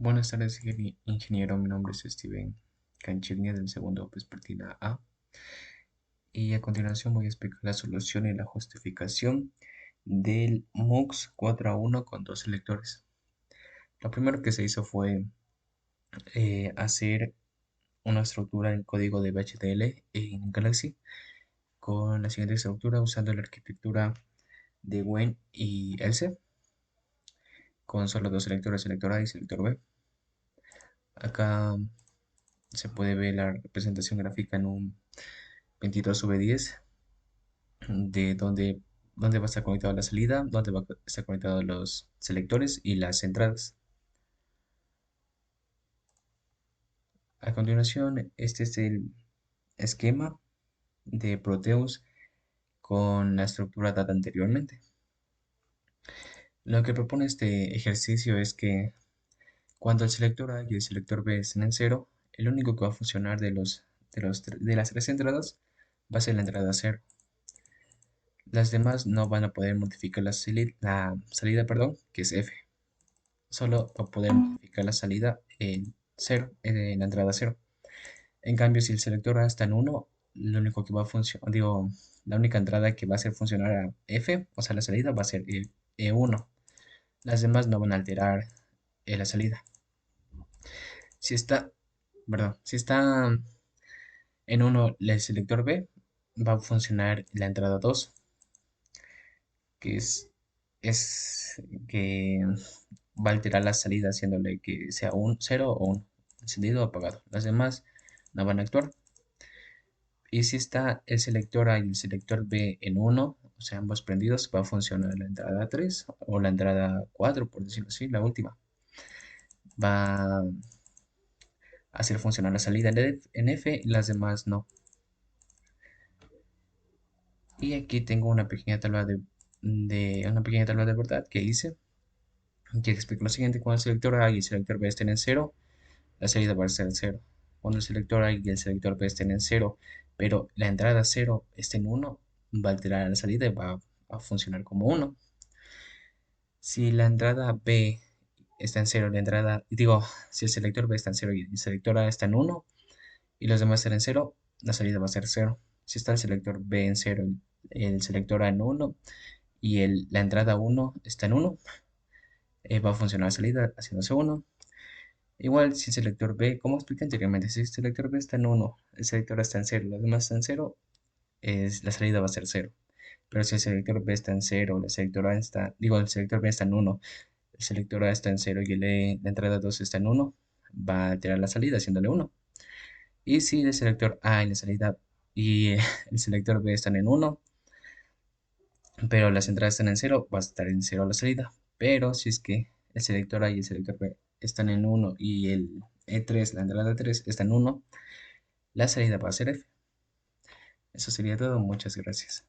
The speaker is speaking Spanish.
Buenas tardes, ingeniero. Mi nombre es Steven Canchignia del segundo Vespertina A. Y a continuación voy a explicar la solución y la justificación del MUX 4A1 con dos selectores. Lo primero que se hizo fue hacer una estructura en código de BHDL en Galaxy con la siguiente estructura usando la arquitectura de Wayne y Else con solo dos selectores, selector A y selector B. Acá se puede ver la representación gráfica en un 22V10 de dónde va a estar conectada la salida, dónde va a estar conectados los selectores y las entradas. A continuación, este es el esquema de Proteus con la estructura dada anteriormente. Lo que propone este ejercicio es que cuando el selector A y el selector B estén en cero, el único que va a funcionar de las tres entradas va a ser la entrada cero. Las demás no van a poder modificar la salida, perdón, que es F. Solo va a poder modificar la salida en 0, en la entrada cero. En cambio, si el selector A está en uno, lo único que va a funcionar, digo, la única entrada que va a hacer funcionar a F, o sea, la salida va a ser el E1. Las demás no van a alterar la salida. Si está, perdón, si está en uno el selector B, va a funcionar la entrada 2, que es que va a alterar la salida haciéndole que sea un 0 o un encendido o apagado. Las demás no van a actuar. Y si está el selector A y el selector B en uno, o sea, ambos prendidos, va a funcionar la entrada 3 o la entrada 4, por decirlo así, la última. Va a hacer funcionar la salida en F y las demás no. Y aquí tengo una pequeña tabla de verdad que hice, que explica lo siguiente: cuando el selector A y el selector B estén en cero, la salida va a ser cero. Cuando el selector A y el selector B estén en cero, pero la entrada cero esté en uno, va a alterar la salida y va a funcionar como uno. Si la entrada B está en cero, si el selector B está en cero y el selector A está en uno y los demás están en cero, la salida va a ser cero. Si está el selector B en cero, el selector A en uno y la entrada uno está en uno, va a funcionar la salida haciéndose uno. Igual si el selector B, como expliqué anteriormente, si el selector B está en uno, el selector A está en cero, los demás están en cero, la salida va a ser cero. Pero si el selector B está en cero, el selector B está en uno, el selector A está en cero y la entrada 2 está en uno, va a alterar la salida haciéndole uno. Y si el selector A y la salida y el selector B están en uno, pero las entradas están en cero, va a estar en cero la salida. Pero si es que el selector A y el selector B están en uno y el E3, la entrada 3, está en uno, la salida va a ser F. Eso sería todo. Muchas gracias.